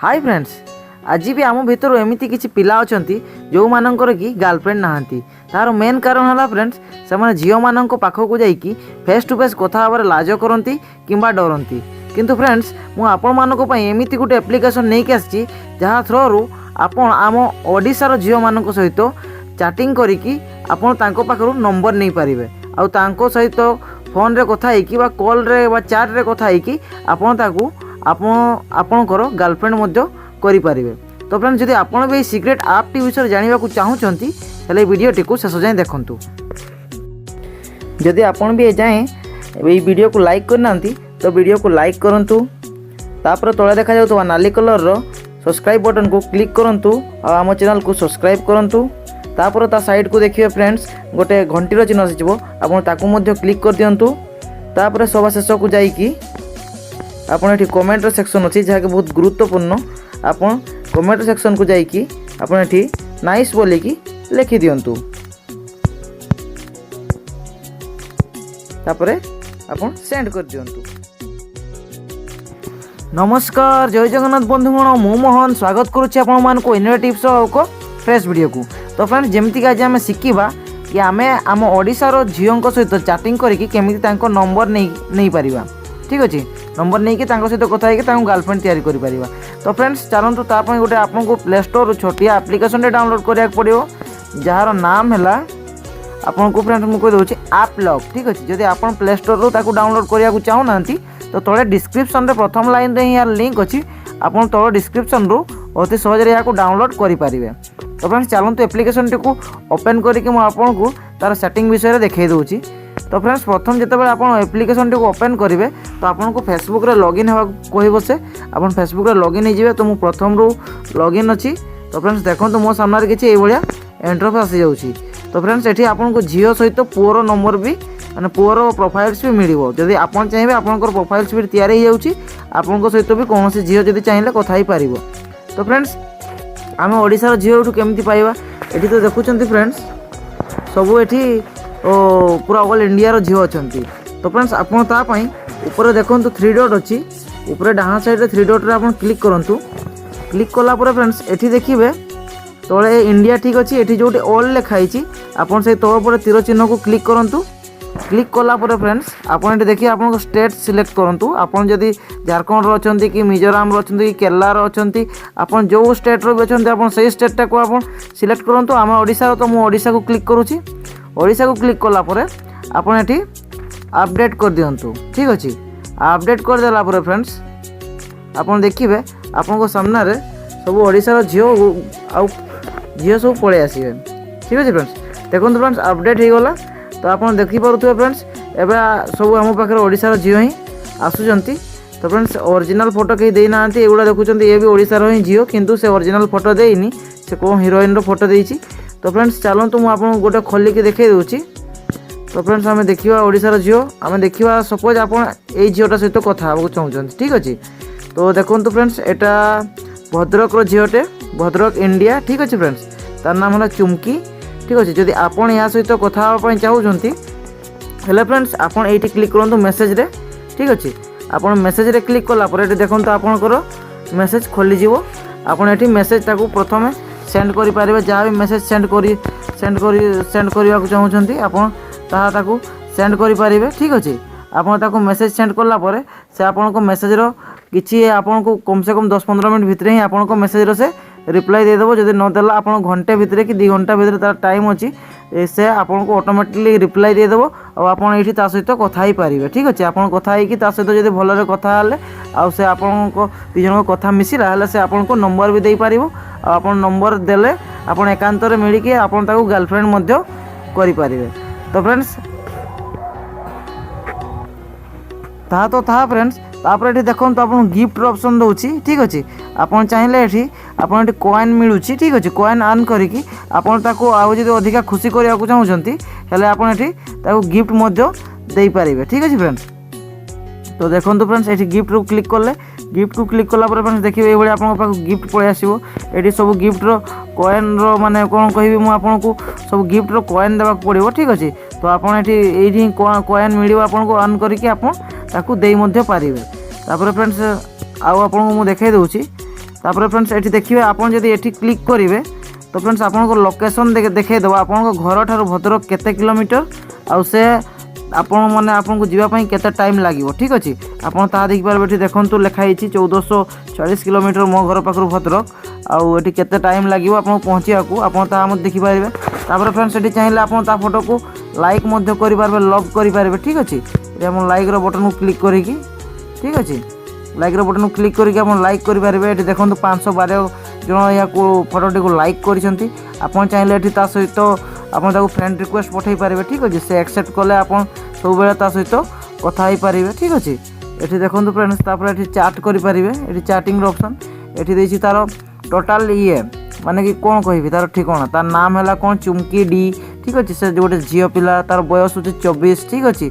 Hi friends, आज भी आम भितर एमती किसी पिला अच्छा जो मानकर कि गर्लफ्रेंड नहांती। तार मेन कारण है फ्रेंड्स से झील मान पाखक जाकि फेस टू फेस कथा हबार लाज करती कि डरती। किंतु फ्रेंड्स मुझे एमती गोटे एप्लिकेशन नहीं आसी जहाँ थ्रू आपण आम ओडिशार झील मान सहित चैटिंग करिकी आपण पाखर नंबर नहीं पारे आउ सहित फोन रे कथा होइकी कॉल रे चैट रे कथा होइकी आपणकर गर्लफ्रेंड मध्य करि पारिबे। तो फ्रेंड्स जदि आपण भी सीक्रेट ऐप टी विषय जानिबा को चाहूचंती तले वीडियोटी को शेष जाए देखंतु। जदि आपण भी जाए ये वीडियो को लाइक करना तो वीडियो को लाइक करंतु। तापर तले देखा जाउतबा नाली कलर रो सब्सक्राइब बटन को क्लिक करंतु और आम चैनल को सब्सक्राइब करंतु। तापर ता साइड को देखिए फ्रेंड्स गोटे घंटीर चिन्ह आसीबो आपण ताकू मध्य क्लिक कर दियंतु। तापर सभा शेष को जाइकी आपण एठी कमेंट सेक्शन अछि जहा के बहुत गुरुत्वपूर्ण। आपण कमेंट सेक्शन को जाइकी आपण एठी नाइस बोली की लिखि दियंतु। तापर आपण सेंड कर दियंतु। नमस्कार, जय जगन्नाथ बंधुगण, मु मोहन स्वागत करुच्ची आपण मानको इनोवेटिव को फ्रेश वीडियो को। तो फ्रेंड्स जमती आज आम शिखा कि आम आम ओडिशार झील सहित चैटिंग करके केमिति तांको नंबर नहीं पारिबा। ठीक अच्छे, नंबर नहीं कि सहित कथा होकर गर्लफ्रेंड तैयारी कर पारिबा। तो फ्रेंड्स चलतु तापई गोटे आपको प्ले स्टोर छोटिया एप्लिकेशन डाउनलोड कराया पड़ो जार नाम है आपको फ्रेंड्स मुझे कहीदे ऐप लॉक। ठीक अच्छे, जदि आप प्ले स्टोर रू डाउनलोड करने चाहूना तो तले डिस्क्रिप्शन रे प्रथम लाइन रे यार लिंक अच्छी आप तल डिस्क्रिप्शन रू अति सहज यहाँ डाउनलोड करेंगे। तो फ्रेंड्स चलतु एप्लिकेशन टी को ओपन करके मुझे तार सेटिंग विषय देखई दूँगी। तो फ्रेंड्स प्रथम जिते आप एप्लिकेशन टी को ओपन करेंगे तो आपको फेसबुक रे लॉगिन होगा कह से आप फेसबुक रे लॉगिन हो तो मुझे प्रथम रू लॉगिन अच्छी। तो फ्रेंड्स देखो मो सामने किसी भाया इंटरफेस आसी जाऊँगी। तो फ्रेंड्स ये आपको झील सहित पुअर नंबर भी माने पुअर प्रोफाइल्स भी मिल जदि आप चाहिए आपंकर प्रोफाइल्स भी तैयारी हो सहित भी कौन झील जदि चाहिए कथा ही पार। तो फ्रेंड्स आम ओडिशार झील केमती पाइबा ये तो देखुं फ्रेंड्स सबू ये पूरा ऑल इंडिया झील अच्छा। तो फ्रेंड्स आपई ऊपर देखो 3 डॉट अच्छी ऊपर डाहां साइड 3 डॉट रे आप क्लिक करूँ। क्लिक कलापर फ्रेंड्स ये देखिए तले इंडिया ठीक अच्छी ये जो ऑल लिखाई आपन से तल पर तीर चिन्ह को क्लिक करूँ। क्लिक कलापर फ्रेंड्स आपन देखिए आप स्टेट सिलेक्ट करूँ। आपन जदि झारखंड अच्छा कि मिजोराम अच्छा कि केरला अच्छा आपन जो स्टेट रो भी अच्छा आप स्टेटा को आप सिलेक्ट करूँ। आम ओडिशा तो मुझे ओडिशा को क्लिक करुँची। ओडिशा को क्लिक कलापर आपन ये अपडेट कर दिंतु। ठीक अच्छे, अपडेट कर देला फ्रेंड्स आपन देखिए आपन सामने सब ओडिशार झील आउ झील सब पलि आसवे। ठीक अच्छे फ्रेंड्स देखो फ्रेंड्स अपडेट हो गला। तो आप देखिपे फ्रेंड्स एवं सब आम पाखे ओडिशार झील ही आसुँच। तो फ्रेंड्स ओरिजिनल फोटो कहीं देना एगुड़ा देखुं ये भी ओडिशार ही झील किंतु से ओरिजिनल फोटो देनी से कौन हिरोइन रो फोटो देती। तो फ्रेंड्स चलतु मुझे गोटे खोलिकी देखई दूँगी। तो फ्रेंड्स आम देखा ओडिशार झील आम देखा सपोज आप झीलटा सहित कथा हाँ चाहते। ठीक अच्छे, तो देखो फ्रेंड्स यहाँ भद्रक झीलटे भद्रक इंडिया। ठीक अच्छे फ्रेंड्स तार नाम है चुमकी। ठीक अच्छे, जदि आपड़ या सहित कथा हाँपाई चाहते हेल्ले फ्रेंड्स आपड़ ये क्लिक करूँ मेसेज रे। ठीक अच्छे, आप मेसेज रे क्लिक कलापर ये देखो आपंकर मेसेज खोलीज आपड़ ये मेसेज ताकू प्रथम सेंड करेंगे जहाँ भी मेसेज सेंड करने चाहते आप सेंड करेंगे। ठीक अच्छे, आप मेसेज सेंड कलापर से आपको मेसेज किसी आपको कम से कम 10-15 मिनट भितर ही आपको मेसेज से रिप्लाई देदेव। जब नदेला आप घंटे भितर कि 2 घंटा भितर तार टाइम अच्छी से आपको ऑटोमेटिकली रिप्लाई देदेव और आपड़ ये सहित कथा ही पारे। ठीक अच्छे, आप कथा ही सहित जब भल कथा आउ से आपको 2 जन कथा मिसला से आपको नंबर भी दे पार आप नंबर देले आप एकांत मिलिकी आप गर्लफ्रेंड करें। तो फ्रेंड्स तो था फ्रेंड्स तापर ये देखो तो आप गिफ्ट ऑप्शन दूसरी। ठीक अच्छे, आप चाहिए ये आपन कॉइन मिलूँ। ठीक अच्छे, कॉइन अर्न करके आपको अधिका खुशी करने को चाहते हेल्ले आप गिफ्ट दे पारे। ठीक अच्छे फ्रेंड्स, तो देखो फ्रेंड्स ये गिफ्ट को क्लिक कले गिफ्ट को क्लिक कलापर फ्रेंड्स देखिए ये आप गिफ्ट पलि आसो। ये सब गिफ्ट कॉइन माने कौन कहि आपको सब गिफ्ट कॉइन देवाक पड़ो। ठीक अच्छे, तो आप ये कॉइन मिल आपको अर्न करके आप दे पारे। तापर फ्रेंड्स आउ आपको मुझे देखई दूँगी तापर फ्रेंड्स ये देखिए आप जब ये क्लिक करेंगे तो फ्रेंड्स आपको लोकेशन देखा आप घर ठार भद्रक केते किलोमीटर आउ से आपण मैंने आपको जीवाई केते टाइम लगे ठीक अच्छे आपड़ ता देखिपारे ये देखो लिखाई 1440 किलोमीटर मो घर पाखर भद्रक आउ ये केते टाइम लगे आपको पहुँचा आप देखिपारे। तापर फ्रेंड्स ये चाहिए आप फोटो को लाइक करेंगे लव करेंगे ठीक अच्छे ये लाइक बटन को क्लिक करी ठीक अच्छे लाइक बटन को क्लिक करके आप लाइक करेंगे। ये देखो 512 जन या फोटोटी को लाइक करते आप चाहिए ये सहित आप फ्रेंड रिक्वेस्ट पठे पारे ठीक अच्छे से एक्सेप्ट कले आप सब बेले सहित कथा हो पारे ठीक अच्छे। ये देखो फ्रेंड्स तापर ये चैट करेंगे ये चैटिंग ऑप्शन ये देती तार टोटाल ये माने कि कौन कहि तार ठिकाना तार नाम है कौन चुमकी डी ठीक अच्छे से गोटे झील पिला तार बयस हो 24 ठीक अच्छे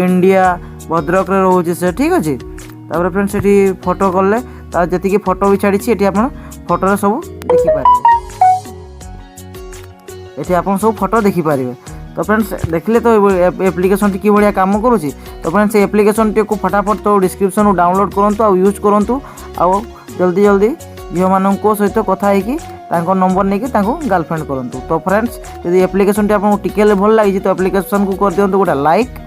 इंडिया भद्रक रोचे से ठीक अच्छे। तापर फ्रेंड्स ये फोटो कले तार जी फोटो भी छाड़ी ये आप फोटो सब देखिपारे ये आप सब फोटो देखिपारे। तो फ्रेंड्स देखले तो एप्लिकेशन टी कि भाया काम करुँच। तो फ्रेंड्स एप्लिकेशन टी को फटाफट तो डिस्क्रिप्शन डाउनलोड करूँ आ यूज करूँ आउ जल्दी जल्दी झील मान सहित कथा हो नंबर नहीं गर्लफ्रेंड करूँ। तो फ्रेंड्स यदि एप्लिकेशन टी आपको टिके भल लगी तो एप्लिकेशन को कर दिंतु गोटे लाइक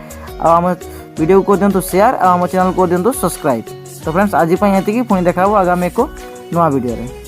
आम वीडियो को कर दिंतु शेयर आम चैनल को कर दिंतु सब्सक्राइब। तो फ्रेंड्स आज ये पुणी देखा आगामी एक नुआ वीडियो रे।